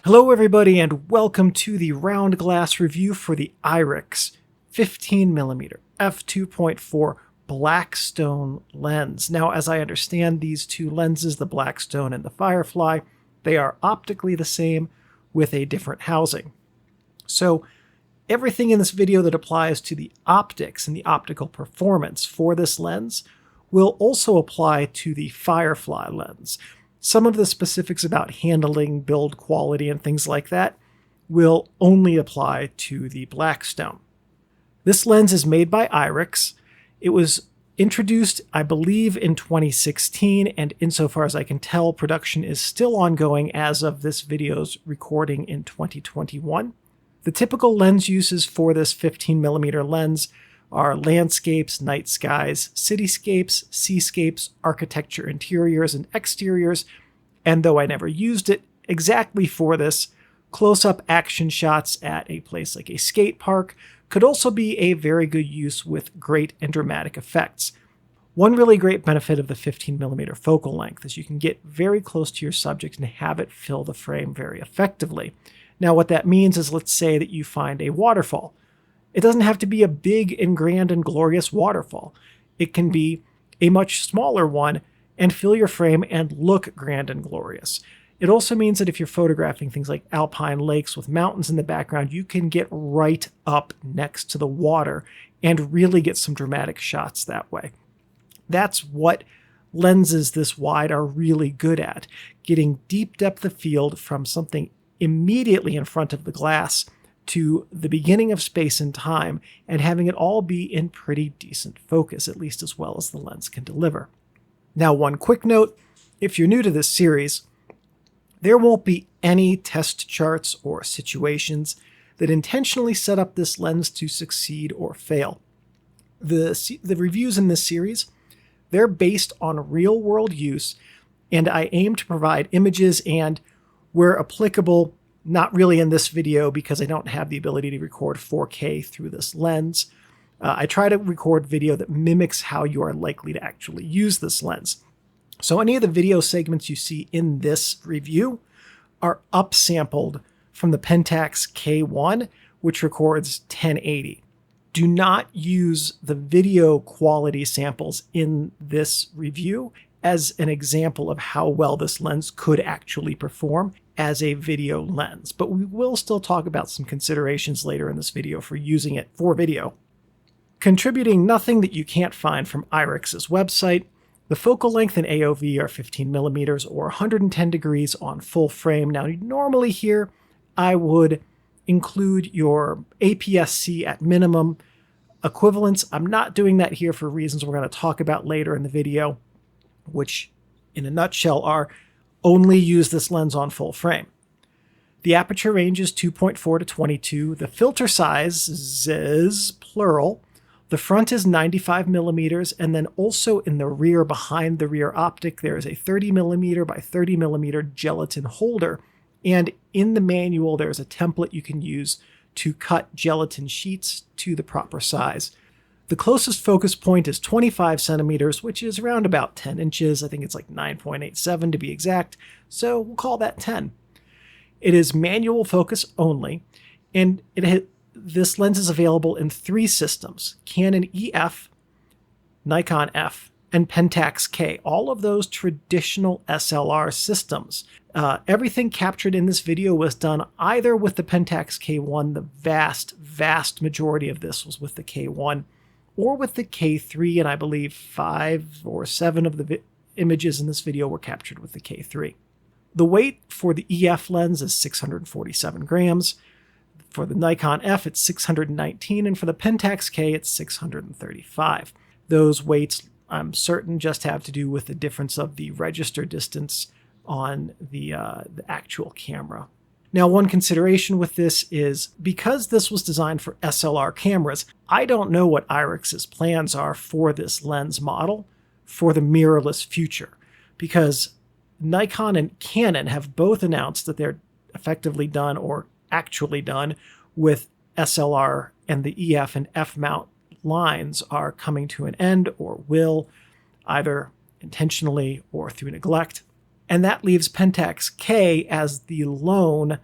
Hello everybody and welcome to the round glass review for the Irix 15mm f2.4 Blackstone lens. Now, as I understand these two lenses, the Blackstone and the Firefly, they are optically the same with a different housing. So everything in this video that applies to the optics and the optical performance for this lens will also apply to the Firefly lens. Some of the specifics about handling, build quality, and things like that will only apply to the Blackstone. This lens is made by Irix. It was introduced, I believe, in 2016, and insofar as I can tell, production is still ongoing as of this video's recording in 2021. The typical lens uses for this 15mm lens are landscapes, night skies, cityscapes, seascapes, architecture interiors and exteriors, and though I never used it exactly for this, close-up action shots at a place like a skate park could also be a very good use with great and dramatic effects. One really great benefit of the 15mm focal length is you can get very close to your subject and have it fill the frame very effectively. Now what that means is, let's say that you find a waterfall. It doesn't have to be a big and grand and glorious waterfall. It can be a much smaller one and fill your frame and look grand and glorious. It also means that if you're photographing things like alpine lakes with mountains in the background, you can get right up next to the water and really get some dramatic shots that way. That's what lenses this wide are really good at, getting deep depth of field from something immediately in front of the glass to the beginning of space and time, and having it all be in pretty decent focus, at least as well as the lens can deliver. Now, one quick note, if you're new to this series, there won't be any test charts or situations that intentionally set up this lens to succeed or fail. The reviews in this series, they're based on real-world use, and I aim to provide images and, where applicable, not really in this video because I don't have the ability to record 4K through this lens. I try to record video that mimics how you are likely to actually use this lens. So any of the video segments you see in this review are upsampled from the Pentax K1, which records 1080. Do not use the video quality samples in this review as an example of how well this lens could actually perform as a video lens, but we will still talk about some considerations later in this video for using it for video. Contributing nothing that you can't find from Irix's website, the focal length and AOV are 15mm or 110 degrees on full frame. Now, normally here, I would include your APS-C at minimum equivalents. I'm not doing that here for reasons we're going to talk about later in the video, which in a nutshell are only use this lens on full frame. The aperture range is 2.4 to 22. The filter size is plural. The front is 95mm, and then also in the rear, behind the rear optic, there is a 30mm by 30mm gelatin holder. And in the manual, there's a template you can use to cut gelatin sheets to the proper size. The closest focus point is 25 centimeters, which is around about 10 inches. I think it's like 9.87 to be exact, so we'll call that 10. It is manual focus only, and this lens is available in 3 systems: Canon EF, Nikon F, and Pentax K, all of those traditional SLR systems. Everything captured in this video was done either with the Pentax K1, the vast majority of this was with the K1, or with the K3, and I believe 5 or 7 of the images in this video were captured with the K3. The weight for the EF lens is 647 grams. For the Nikon F, it's 619, and for the Pentax K, it's 635. Those weights, I'm certain, just have to do with the difference of the register distance on the actual camera. Now, one consideration with this is, because this was designed for SLR cameras, I don't know what Irix's plans are for this lens model for the mirrorless future, because Nikon and Canon have both announced that they're effectively done or actually done with SLR, and the EF and F mount lines are coming to an end or will, either intentionally or through neglect. And that leaves Pentax K as the lone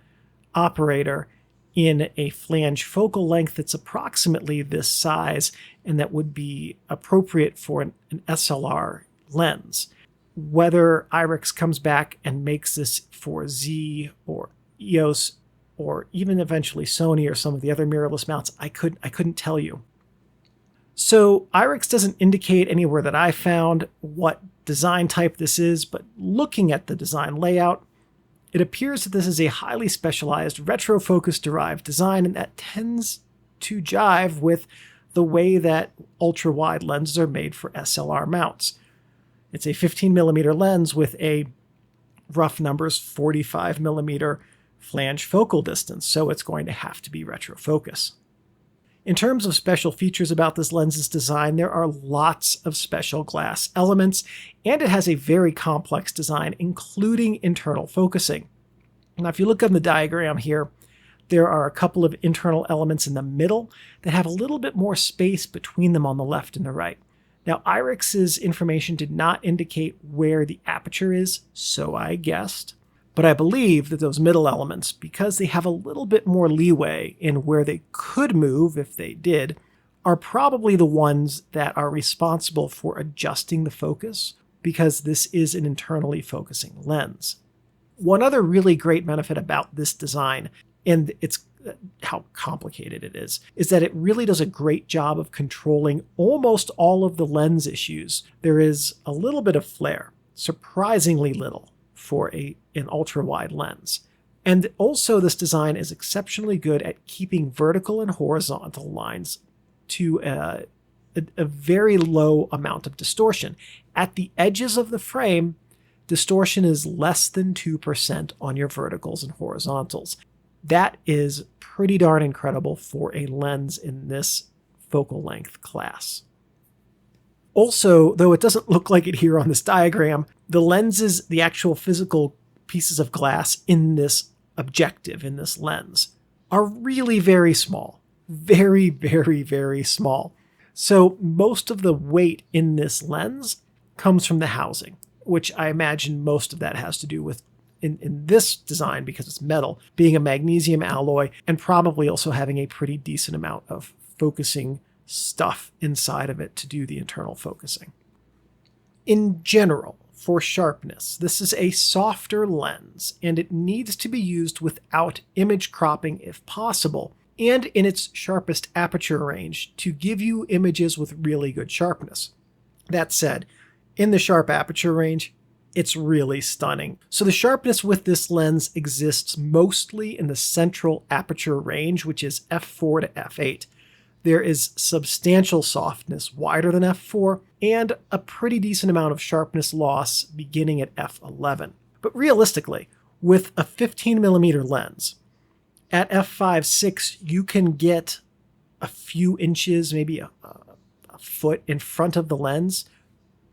operator in a flange focal length that's approximately this size and that would be appropriate for an SLR lens. Whether Irix comes back and makes this for Z or EOS or even eventually Sony or some of the other mirrorless mounts, I couldn't tell you. So Irix doesn't indicate anywhere that I found what design type this is, but looking at the design layout, it appears that this is a highly specialized retrofocus derived design, and that tends to jive with the way that ultra-wide lenses are made for SLR mounts. It's a 15mm lens with a rough numbers 45mm flange focal distance, so it's going to have to be retrofocus. In terms of special features about this lens's design, there are lots of special glass elements, and it has a very complex design, including internal focusing. Now, if you look on the diagram here, there are a couple of internal elements in the middle that have a little bit more space between them on the left and the right. Now, Irix's information did not indicate where the aperture is, so I guessed. But I believe that those middle elements, because they have a little bit more leeway in where they could move if they did, are probably the ones that are responsible for adjusting the focus, because this is an internally focusing lens. One other really great benefit about this design, and it's how complicated it is that it really does a great job of controlling almost all of the lens issues. There is a little bit of flare, surprisingly little, for an ultra-wide lens. And also this design is exceptionally good at keeping vertical and horizontal lines to a very low amount of distortion. At the edges of the frame, distortion is less than 2% on your verticals and horizontals. That is pretty darn incredible for a lens in this focal length class. Also, though it doesn't look like it here on this diagram, the lenses, the actual physical pieces of glass in this objective, in this lens, are really very small. Very, very, very small. So most of the weight in this lens comes from the housing, which I imagine most of that has to do with, in this design, because it's metal, being a magnesium alloy and probably also having a pretty decent amount of focusing stuff inside of it to do the internal focusing. In general, for sharpness, this is a softer lens, and it needs to be used without image cropping if possible, and in its sharpest aperture range to give you images with really good sharpness. That said, in the sharp aperture range, it's really stunning. So the sharpness with this lens exists mostly in the central aperture range, which is f4 to f8. There is substantial softness wider than f4 and a pretty decent amount of sharpness loss beginning at f11. But realistically, with a 15mm lens, at f5.6 you can get a few inches, maybe a foot in front of the lens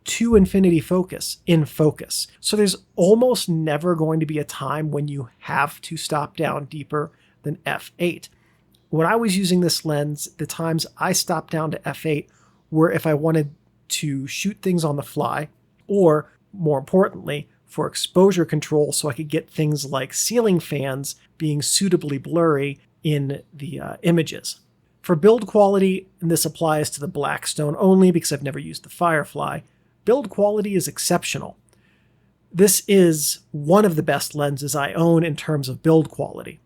to infinity focus in focus. So there's almost never going to be a time when you have to stop down deeper than f8. When I was using this lens, the times I stopped down to f8 were if I wanted to shoot things on the fly, or more importantly, for exposure control so I could get things like ceiling fans being suitably blurry in the images. For build quality, and this applies to the Blackstone only because I've never used the Firefly, build quality is exceptional. This is one of the best lenses I own in terms of build quality.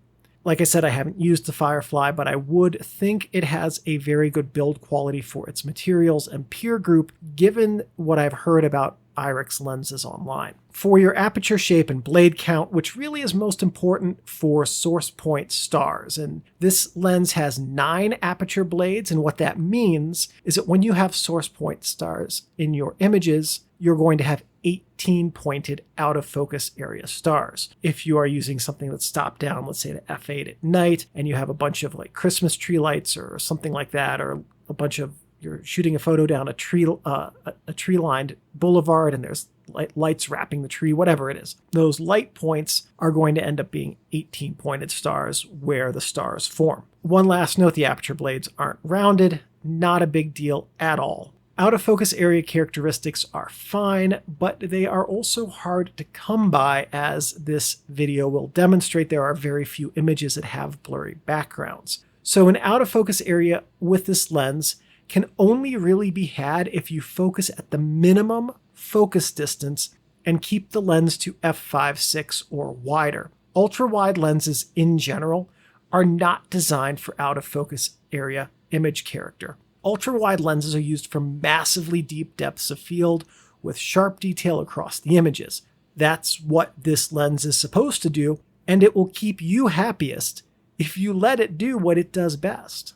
Like I said, I haven't used the Firefly, but I would think it has a very good build quality for its materials and peer group, given what I've heard about Irix lenses online. For your aperture shape and blade count, which really is most important for source point stars, and this lens has 9 aperture blades, and what that means is that when you have source point stars in your images, you're going to have 18 pointed out of focus area stars. If you are using something that's stopped down, let's say to f8 at night, and you have a bunch of like Christmas tree lights or something like that, or a bunch of, you're shooting a photo down a tree-lined boulevard and there's lights wrapping the tree, whatever it is, those light points are going to end up being 18 pointed stars where the stars form. One last note, the aperture blades aren't rounded, not a big deal at all. Out of focus area characteristics are fine, but they are also hard to come by, as this video will demonstrate. There are very few images that have blurry backgrounds. So an out of focus area with this lens can only really be had if you focus at the minimum focus distance and keep the lens to f/6 or wider. Ultra-wide lenses in general are not designed for out of focus area image character. Ultra-wide lenses are used for massively deep depths of field with sharp detail across the images. That's what this lens is supposed to do, and it will keep you happiest if you let it do what it does best.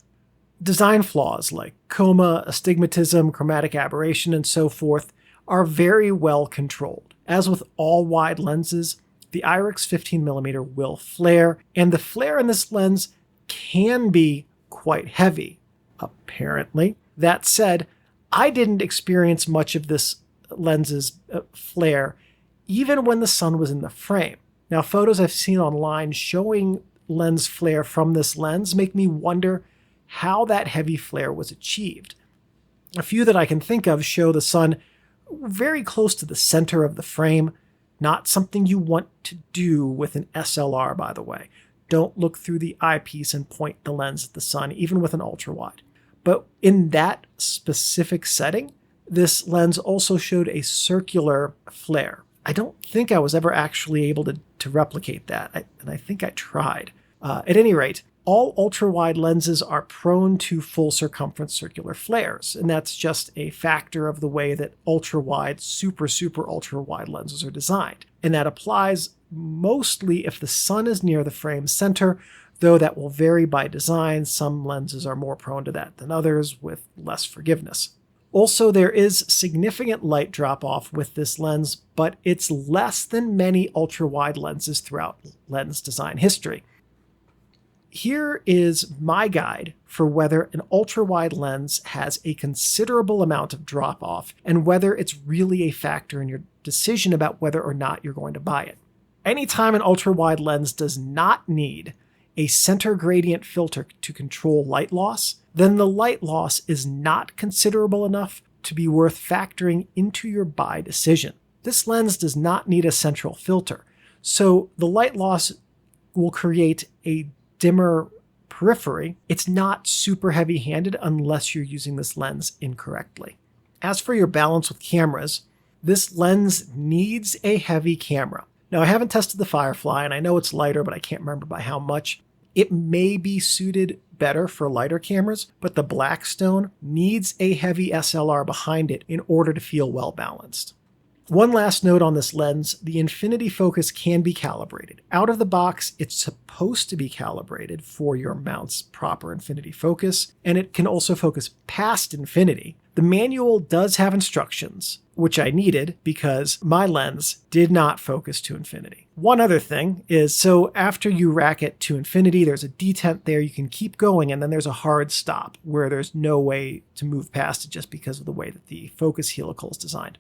Design flaws like coma, astigmatism, chromatic aberration, and so forth are very well controlled. As with all wide lenses, the Irix 15mm will flare, and the flare in this lens can be quite heavy, apparently. That said, I didn't experience much of this lens's flare even when the sun was in the frame. Now, photos I've seen online showing lens flare from this lens make me wonder how that heavy flare was achieved. A few that I can think of show the sun very close to the center of the frame, not something you want to do with an SLR, by the way. Don't look through the eyepiece and point the lens at the sun, even with an ultra-wide. But in that specific setting, this lens also showed a circular flare. I don't think I was ever actually able to replicate that, and I think I tried. At any rate, all ultra-wide lenses are prone to full circumference circular flares, and that's just a factor of the way that ultra-wide, super ultra-wide lenses are designed. And that applies mostly if the sun is near the frame center, though that will vary by design. Some lenses are more prone to that than others, with less forgiveness. Also, there is significant light drop-off with this lens, but it's less than many ultra-wide lenses throughout lens design history. Here is my guide for whether an ultra-wide lens has a considerable amount of drop-off and whether it's really a factor in your decision about whether or not you're going to buy it. Anytime an ultra-wide lens does not need a center gradient filter to control light loss, then the light loss is not considerable enough to be worth factoring into your buy decision. This lens does not need a central filter, so the light loss will create a dimmer periphery. It's not super heavy-handed unless you're using this lens incorrectly. As for your balance with cameras, this lens needs a heavy camera. Now, I haven't tested the Firefly, and I know it's lighter, but I can't remember by how much. It may be suited better for lighter cameras, but the Blackstone needs a heavy SLR behind it in order to feel well balanced. One last note on this lens, the infinity focus can be calibrated. Out of the box, it's supposed to be calibrated for your mount's proper infinity focus, and it can also focus past infinity. The manual does have instructions, which I needed because my lens did not focus to infinity. One other thing is, so after you rack it to infinity, there's a detent there, you can keep going, and then there's a hard stop where there's no way to move past it just because of the way that the focus helical is designed.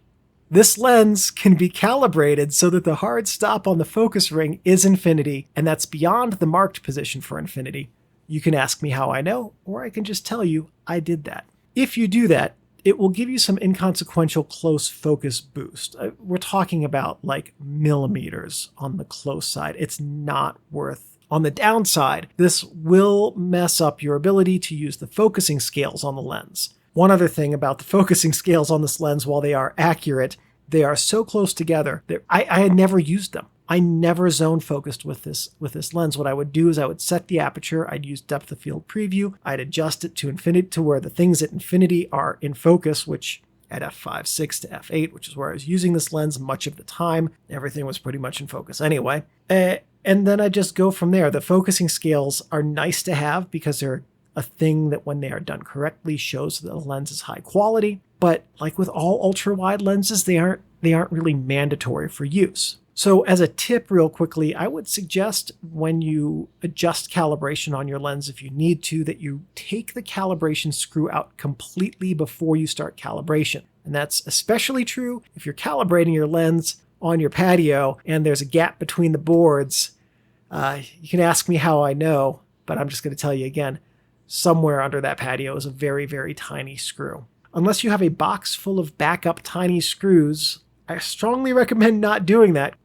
This lens can be calibrated so that the hard stop on the focus ring is infinity, and that's beyond the marked position for infinity. You can ask me how I know, or I can just tell you I did that. If you do that, it will give you some inconsequential close focus boost. We're talking about like millimeters on the close side. It's not worth. On the downside, this will mess up your ability to use the focusing scales on the lens. One other thing about the focusing scales on this lens, while they are accurate, they are so close together that I had never used them. I never zone focused with this lens. What I would do is I would set the aperture, I'd use depth of field preview, I'd adjust it to infinity, to where the things at infinity are in focus, which at f/6 to f8, which is where I was using this lens much of the time. Everything was pretty much in focus anyway. And then I just go from there. The focusing scales are nice to have because they're a thing that when they are done correctly shows that the lens is high quality. But like with all ultra-wide lenses, they aren't really mandatory for use. So as a tip real quickly, I would suggest when you adjust calibration on your lens, if you need to, that you take the calibration screw out completely before you start calibration. And that's especially true if you're calibrating your lens on your patio and there's a gap between the boards. You can ask me how I know, but I'm just going to tell you again, somewhere under that patio is a very, very tiny screw. Unless you have a box full of backup tiny screws, I strongly recommend not doing that.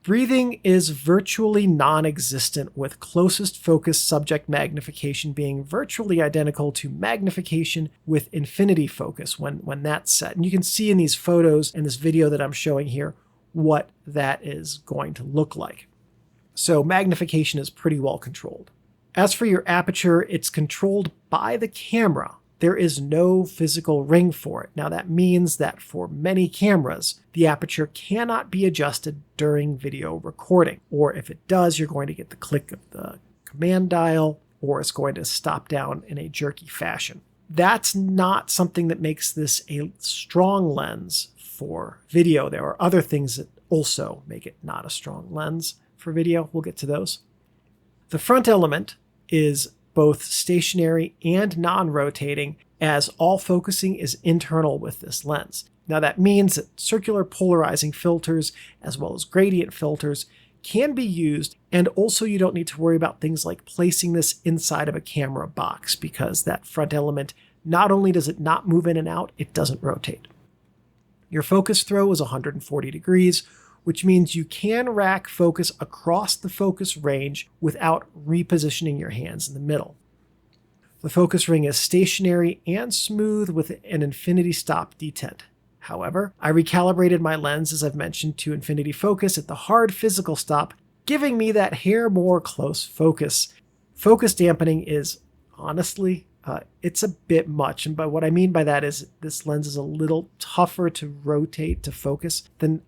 Breathing is virtually non-existent, with closest focus subject magnification being virtually identical to magnification with infinity focus when that's set. And you can see in these photos and this video that I'm showing here what that is going to look like. So magnification is pretty well controlled. As for your aperture, it's controlled by the camera. There is no physical ring for it. Now that means that for many cameras, the aperture cannot be adjusted during video recording. Or if it does, you're going to get the click of the command dial, or it's going to stop down in a jerky fashion. That's not something that makes this a strong lens for video. There are other things that also make it not a strong lens for video. We'll get to those. The front element is both stationary and non-rotating, as all focusing is internal with this lens. Now that means that circular polarizing filters as well as gradient filters can be used, and also you don't need to worry about things like placing this inside of a camera box, because that front element, not only does it not move in and out, it doesn't rotate. Your focus throw is 140 degrees, which means you can rack focus across the focus range without repositioning your hands in the middle. The focus ring is stationary and smooth with an infinity stop detent. However, I recalibrated my lens, as I've mentioned, to infinity focus at the hard physical stop, giving me that hair more close focus. Focus dampening is, honestly, it's a bit much. And by what I mean by that is this lens is a little tougher to rotate to focus than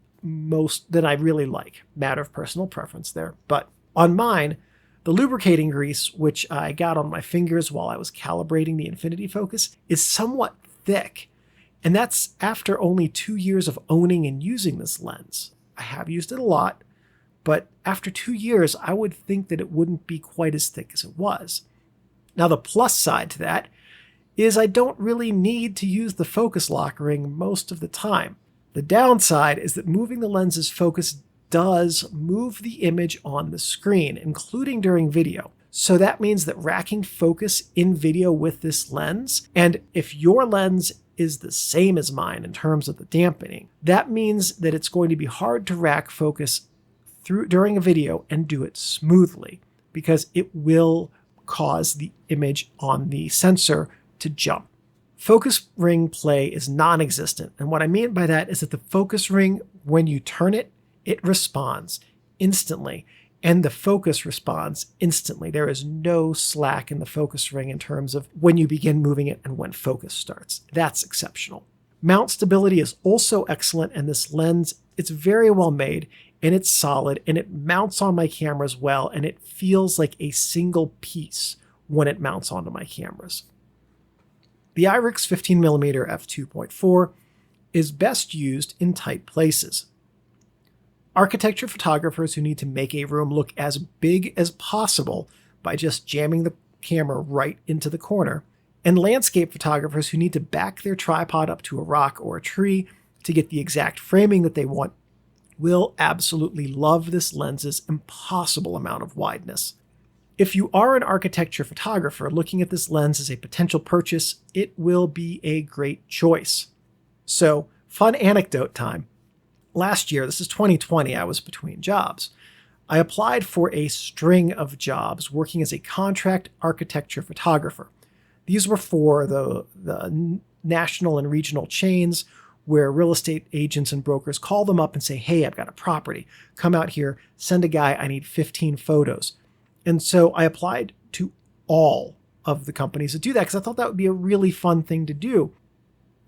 I really like. Matter of personal preference there. But on mine, the lubricating grease, which I got on my fingers while I was calibrating the infinity focus, is somewhat thick. And that's after only 2 years of owning and using this lens. I have used it a lot, but after 2 years, I would think that it wouldn't be quite as thick as it was. Now, the plus side to that is I don't really need to use the focus lock ring most of the time. The downside is that moving the lens's focus does move the image on the screen, including during video. So that means that racking focus in video with this lens, and if your lens is the same as mine in terms of the dampening, that means that it's going to be hard to rack focus during a video and do it smoothly, because it will cause the image on the sensor to jump. Focus ring play is non-existent, and what I mean by that is that the focus ring, when you turn it, it responds instantly, and the focus responds instantly. There is no slack in the focus ring in terms of when you begin moving it and when focus starts. That's exceptional. Mount stability is also excellent, and this lens, it's very well made, and it's solid, and it mounts on my cameras well, and it feels like a single piece when it mounts onto my cameras. The Irix 15mm f2.4 is best used in tight places. Architecture photographers who need to make a room look as big as possible by just jamming the camera right into the corner, and landscape photographers who need to back their tripod up to a rock or a tree to get the exact framing that they want, will absolutely love this lens's impossible amount of wideness. If you are an architecture photographer looking at this lens as a potential purchase, it will be a great choice. So, fun anecdote time. Last year, this is 2020, I was between jobs. I applied for a string of jobs working as a contract architecture photographer. These were for the national and regional chains where real estate agents and brokers call them up and say, hey, I've got a property. Come out here, send a guy, I need 15 photos. And so I applied to all of the companies that do that because I thought that would be a really fun thing to do,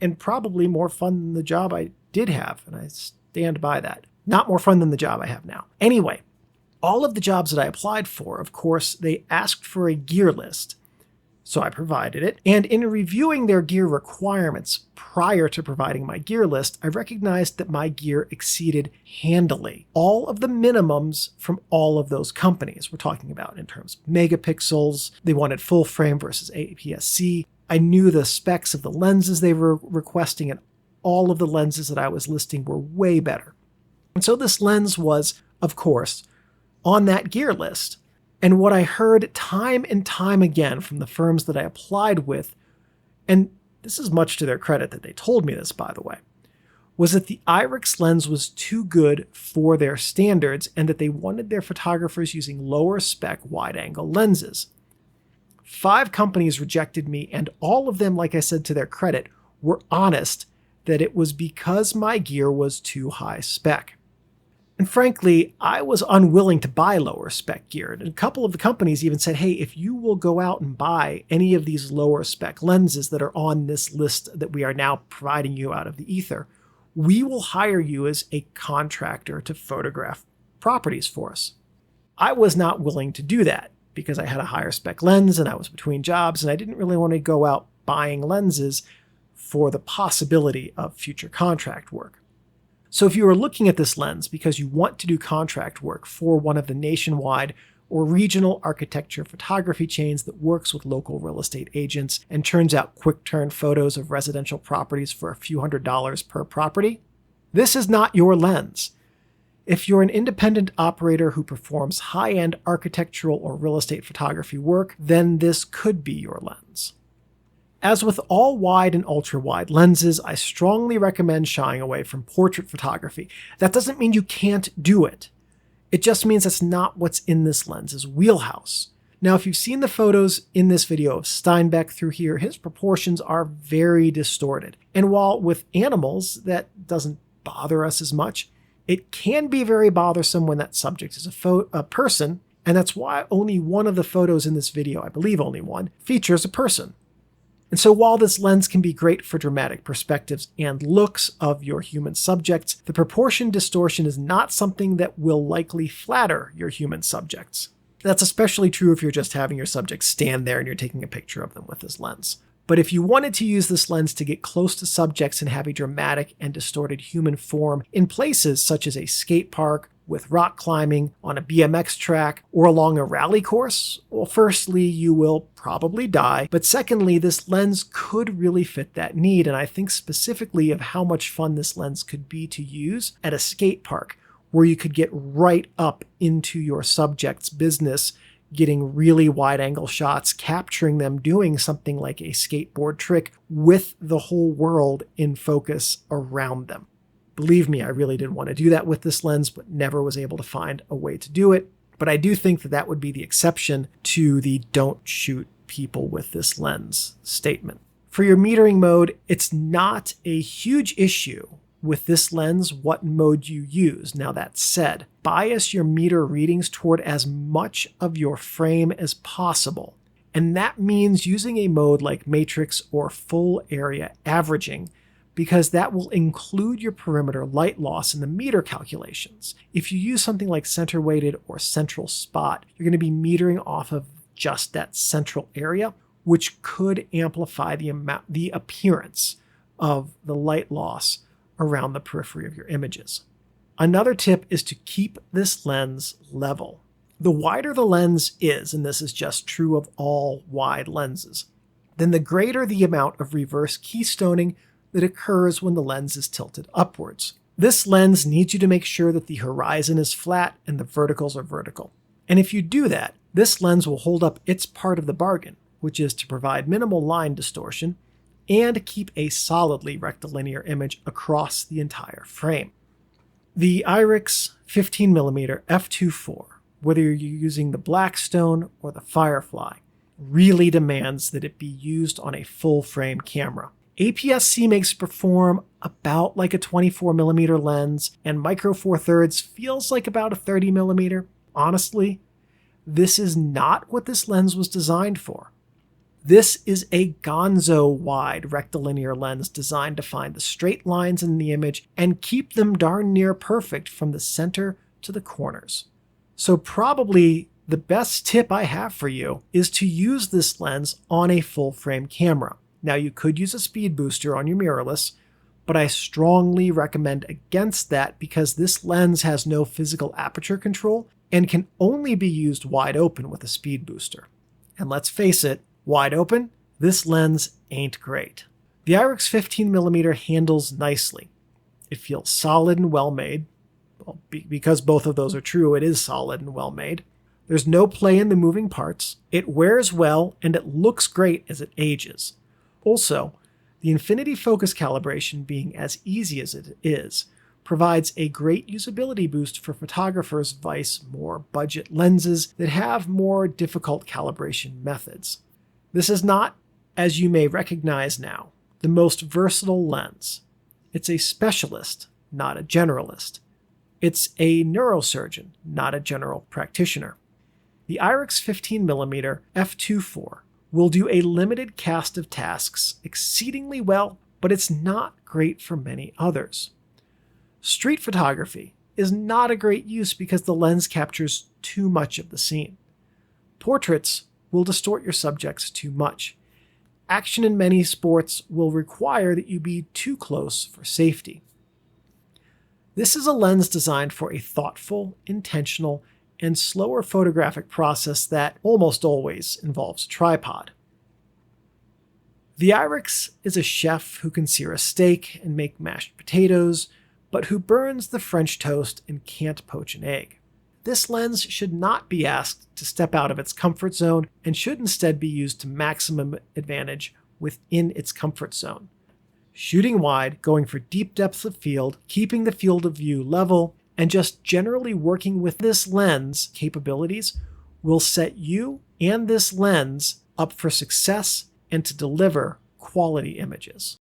and probably more fun than the job I did have, and I stand by that. Not more fun than the job I have now. Anyway, all of the jobs that I applied for, of course, they asked for a gear list. So I provided it, and in reviewing their gear requirements prior to providing my gear list, I recognized that my gear exceeded handily all of the minimums from all of those companies we're talking about in terms of megapixels. They wanted full frame versus APS-C. I knew the specs of the lenses they were requesting, and all of the lenses that I was listing were way better. And so this lens was, of course, on that gear list. And what I heard time and time again from the firms that I applied with and this is much to their credit that they told me this, by the way, was that the Irix lens was too good for their standards and that they wanted their photographers using lower spec wide-angle lenses. 5 companies rejected me, and all of them, like I said to their credit, were honest that it was because my gear was too high spec. And frankly, I was unwilling to buy lower spec gear. And a couple of the companies even said, hey, if you will go out and buy any of these lower spec lenses that are on this list that we are now providing you out of the ether, we will hire you as a contractor to photograph properties for us. I was not willing to do that because I had a higher spec lens and I was between jobs and I didn't really want to go out buying lenses for the possibility of future contract work. So if you are looking at this lens because you want to do contract work for one of the nationwide or regional architecture photography chains that works with local real estate agents and turns out quick turn photos of residential properties for a few $100s per property, this is not your lens. If you're an independent operator who performs high-end architectural or real estate photography work, then this could be your lens. As with all wide and ultra-wide lenses, I strongly recommend shying away from portrait photography. That doesn't mean you can't do it. It just means that's not what's in this lens's wheelhouse. Now, if you've seen the photos in this video of Steinbeck through here, his proportions are very distorted. And while with animals, that doesn't bother us as much, it can be very bothersome when that subject is a person, and that's why only one of the photos in this video, I believe only one, features a person. And so while this lens can be great for dramatic perspectives and looks of your human subjects, the proportion distortion is not something that will likely flatter your human subjects. That's especially true if you're just having your subjects stand there and you're taking a picture of them with this lens. But if you wanted to use this lens to get close to subjects and have a dramatic and distorted human form in places such as a skate park, with rock climbing, on a BMX track, or along a rally course, well, firstly, you will probably die, but secondly, this lens could really fit that need, and I think specifically of how much fun this lens could be to use at a skate park, where you could get right up into your subject's business, getting really wide-angle shots, capturing them doing something like a skateboard trick with the whole world in focus around them. Believe me, I really did want to do that with this lens, but never was able to find a way to do it. But I do think that that would be the exception to the don't shoot people with this lens statement. For your metering mode, it's not a huge issue with this lens what mode you use. Now that said, bias your meter readings toward as much of your frame as possible. And that means using a mode like matrix or full area averaging, because that will include your perimeter light loss in the meter calculations. If you use something like center weighted or central spot, you're going to be metering off of just that central area, which could amplify the appearance of the light loss around the periphery of your images. Another tip is to keep this lens level. The wider the lens is, and this is just true of all wide lenses, then the greater the amount of reverse keystoning that occurs when the lens is tilted upwards. This lens needs you to make sure that the horizon is flat and the verticals are vertical. And if you do that, this lens will hold up its part of the bargain, which is to provide minimal line distortion and keep a solidly rectilinear image across the entire frame. The Irix 15mm f2.4, whether you're using the Blackstone or the Firefly, really demands that it be used on a full frame camera. APS-C makes it perform about like a 24mm lens, and Micro Four Thirds feels like about a 30mm. Honestly, this is not what this lens was designed for. This is a gonzo-wide rectilinear lens designed to find the straight lines in the image and keep them darn near perfect from the center to the corners. So probably the best tip I have for you is to use this lens on a full frame camera. Now, you could use a speed booster on your mirrorless, but I strongly recommend against that because this lens has no physical aperture control and can only be used wide open with a speed booster. And let's face it, wide open, this lens ain't great. The Irix 15mm handles nicely. It feels solid and well made. Well, because both of those are true, it is solid and well made. There's no play in the moving parts. It wears well and it looks great as it ages. Also, the infinity focus calibration, being as easy as it is, provides a great usability boost for photographers vice more budget lenses that have more difficult calibration methods. This is not, as you may recognize now, the most versatile lens. It's a specialist, not a generalist. It's a neurosurgeon, not a general practitioner. The Irix 15mm f2.4 will do a limited cast of tasks exceedingly well, but it's not great for many others. Street photography is not a great use because the lens captures too much of the scene. Portraits will distort your subjects too much. Action in many sports will require that you be too close for safety. This is a lens designed for a thoughtful, intentional, and slower photographic process that almost always involves a tripod. The Irix is a chef who can sear a steak and make mashed potatoes, but who burns the French toast and can't poach an egg. This lens should not be asked to step out of its comfort zone and should instead be used to maximum advantage within its comfort zone. Shooting wide, going for deep depths of field, keeping the field of view level, and just generally working with this lens capabilities will set you and this lens up for success and to deliver quality images.